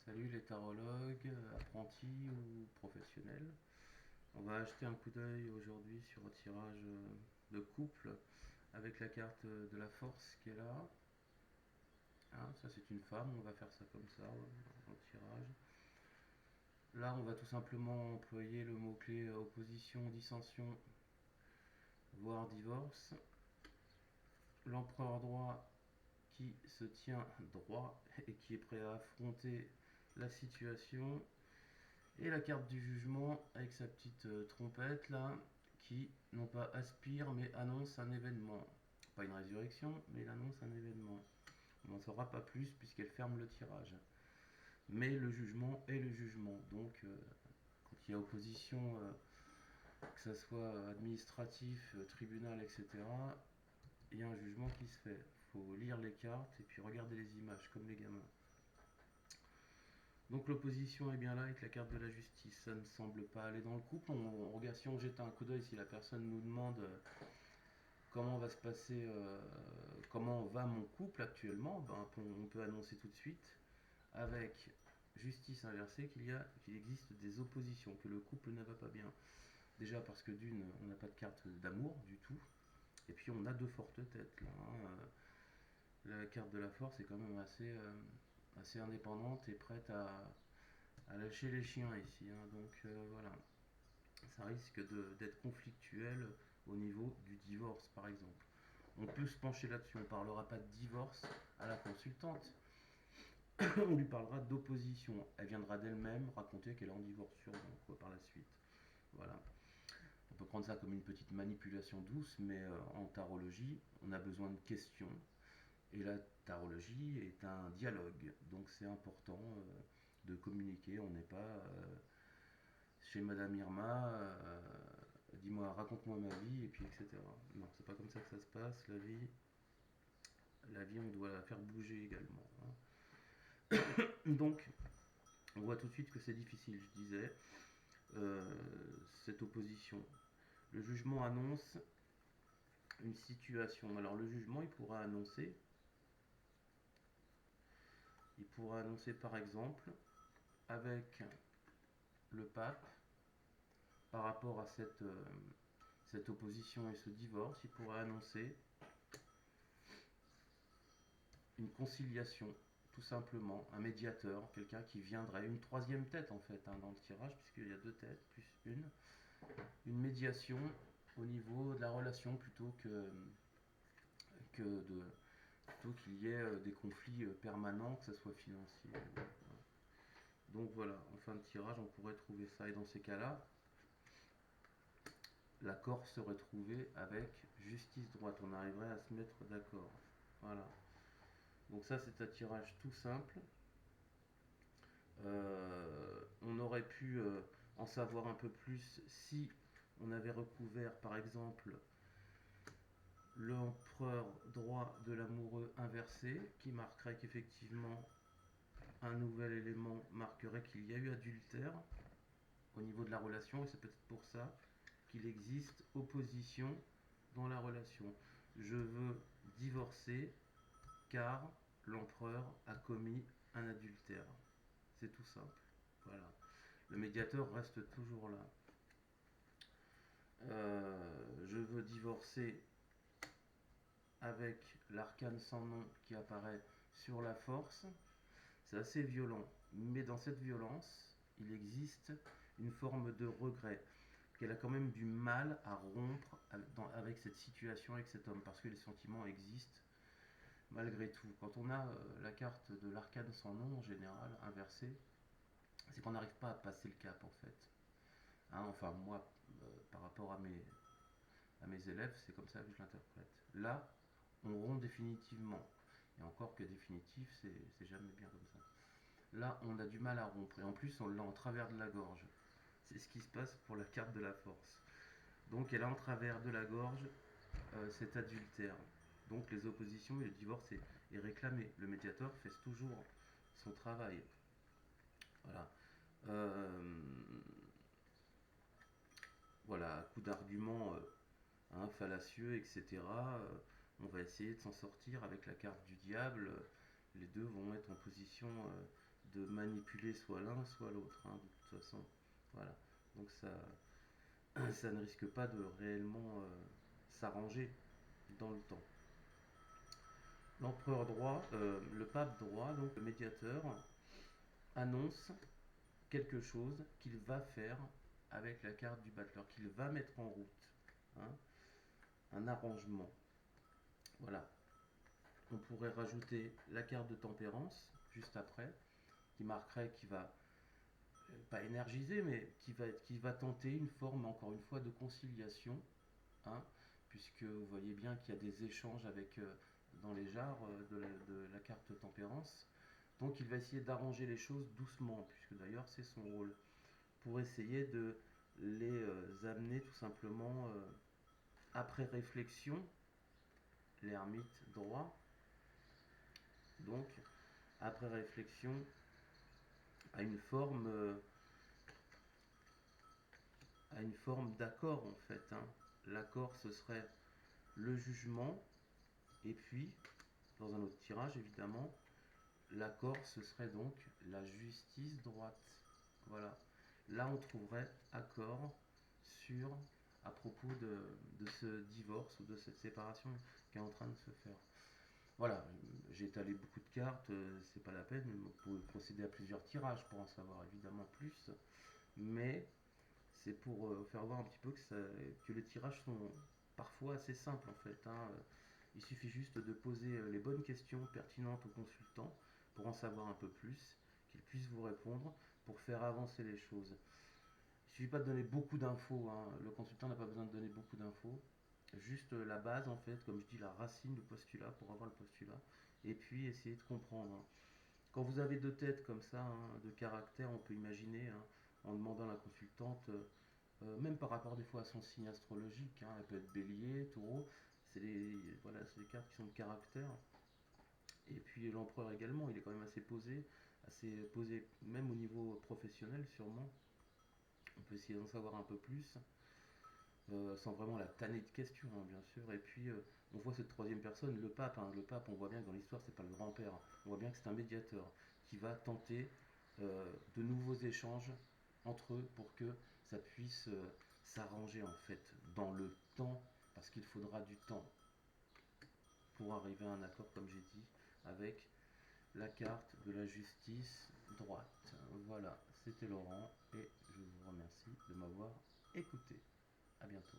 Salut les tarologues, apprentis ou professionnels. On va acheter un coup d'œil aujourd'hui sur un tirage de couple avec la carte de la force qui est là. Hein, ça c'est une femme, on va faire ça comme ça dans le tirage. Là on va tout simplement employer le mot-clé opposition, dissension, voire divorce. L'empereur droit qui se tient droit et qui est prêt à affronter la situation. Et la carte du jugement avec sa petite trompette là, qui non pas aspire mais annonce un événement. Pas une résurrection, mais il annonce un événement. On n'en saura pas plus puisqu'elle ferme le tirage. Mais le jugement est le jugement. Donc quand il y a opposition, que ce soit administratif, tribunal, etc., il y a un jugement qui se fait. Il faut lire les cartes et puis regarder les images comme les gamins. Donc l'opposition est bien là avec la carte de la justice. Ça ne semble pas aller dans le couple. On regarde si on jette un coup d'œil, si la personne nous demande comment va se passer, comment va mon couple actuellement, ben, on peut annoncer tout de suite avec justice inversée qu'il existe des oppositions, que le couple ne va pas bien. Déjà parce que d'une, on n'a pas de carte d'amour du tout. Et puis on a deux fortes têtes là, hein. La carte de la force est quand même assez indépendante et prête à lâcher les chiens ici, hein. Donc voilà, ça risque d'être conflictuel au niveau du divorce par exemple. On peut se pencher là-dessus, on ne parlera pas de divorce à la consultante, on lui parlera d'opposition. Elle viendra d'elle-même raconter qu'elle est en divorce sur donc par la suite. Voilà. On peut prendre ça comme une petite manipulation douce, mais en tarologie, on a besoin de questions. Et la tarologie est un dialogue, donc c'est important de communiquer. On n'est pas chez Madame Irma, dis-moi, raconte-moi ma vie, et puis etc. Non, c'est pas comme ça que ça se passe. La vie, on doit la faire bouger également, hein. Donc, on voit tout de suite que c'est difficile, je disais, cette opposition. Le jugement annonce une situation. Alors, le jugement, il pourra annoncer par exemple, avec le pape, par rapport à cette opposition et ce divorce, il pourrait annoncer une conciliation, tout simplement, un médiateur, quelqu'un qui viendrait, une troisième tête en fait, hein, dans le tirage, puisqu'il y a deux têtes, plus une médiation au niveau de la relation plutôt qu'il y ait des conflits permanents, que ce soit financier. Donc voilà, en fin de tirage, on pourrait trouver ça. Et dans ces cas-là, l'accord serait trouvé avec justice droite. On arriverait à se mettre d'accord. Voilà. Donc ça, c'est un tirage tout simple. On aurait pu en savoir un peu plus si on avait recouvert, par exemple, l'empereur droit de l'amoureux inversé, qui marquerait qu'effectivement un nouvel élément marquerait qu'il y a eu adultère au niveau de la relation, et c'est peut-être pour ça qu'il existe opposition dans la relation. Je veux divorcer car l'empereur a commis un adultère. C'est tout simple. Voilà. Le médiateur reste toujours là. Je veux divorcer avec l'arcane sans nom qui apparaît sur la force. C'est assez violent. Mais dans cette violence, il existe une forme de regret. Qu'elle a quand même du mal à rompre avec cette situation, avec cet homme, parce que les sentiments existent malgré tout. Quand on a la carte de l'arcane sans nom, en général, inversée, c'est qu'on n'arrive pas à passer le cap, en fait. Hein, enfin, moi, par rapport à mes élèves, c'est comme ça que je l'interprète. Là, on rompt définitivement. Et encore que définitif, c'est jamais bien comme ça. Là, on a du mal à rompre. Et en plus, on l'a en travers de la gorge. C'est ce qui se passe pour la carte de la force. Donc, elle a en travers de la gorge cet adultère. Donc, les oppositions et le divorce est réclamé. Le médiateur fait toujours son travail. Voilà. Euh, voilà, à coup d'arguments fallacieux, etc. On va essayer de s'en sortir avec la carte du diable. Les deux vont être en position de manipuler soit l'un soit l'autre, hein, de toute façon. Voilà. Donc ça ne risque pas de réellement s'arranger dans le temps. L'empereur droit, le pape droit, donc le médiateur, annonce quelque chose qu'il va faire avec la carte du battleur, qu'il va mettre en route, hein, un arrangement. Voilà. On pourrait rajouter la carte de tempérance juste après, qui marquerait, qui va pas énergiser, mais qui va tenter une forme, encore une fois, de conciliation, hein, puisque vous voyez bien qu'il y a des échanges avec, dans les jarres de la carte tempérance. Donc il va essayer d'arranger les choses doucement, puisque d'ailleurs c'est son rôle, pour essayer de les amener tout simplement, après réflexion, l'ermite droit, donc après réflexion, à une forme d'accord en fait, hein. L'accord ce serait le jugement, et puis dans un autre tirage évidemment, l'accord ce serait donc la justice droite. Voilà. Là on trouverait accord sur à propos de ce divorce ou de cette séparation qui est en train de se faire. Voilà, j'ai étalé beaucoup de cartes, c'est pas la peine, vous pouvez procéder à plusieurs tirages pour en savoir évidemment plus, mais c'est pour faire voir un petit peu que les tirages sont parfois assez simples en fait, hein. Il suffit juste de poser les bonnes questions pertinentes au consultant pour en savoir un peu plus, qu'il puisse vous répondre pour faire avancer les choses. Il ne suffit pas de donner beaucoup d'infos, hein. Le consultant n'a pas besoin de donner beaucoup d'infos. Juste la base en fait, comme je dis, la racine du postulat pour avoir le postulat. Et puis essayer de comprendre, hein. Quand vous avez deux têtes comme ça, hein, de caractère, on peut imaginer, hein, en demandant à la consultante, même par rapport des fois à son signe astrologique, hein, elle peut être bélier, taureau, voilà, c'est des cartes qui sont de caractère. Et puis l'empereur également, il est quand même assez posé même au niveau professionnel sûrement. On peut essayer d'en savoir un peu plus, sans vraiment la tanner de questions, hein, bien sûr. Et puis on voit cette troisième personne, le pape, hein. Le pape, on voit bien que dans l'histoire, c'est pas le grand-père. On voit bien que c'est un médiateur qui va tenter de nouveaux échanges entre eux pour que ça puisse s'arranger en fait dans le temps, parce qu'il faudra du temps pour arriver à un accord, comme j'ai dit, avec la carte de la justice droite. Voilà, c'était Laurent et je vous remercie de m'avoir écouté. À bientôt.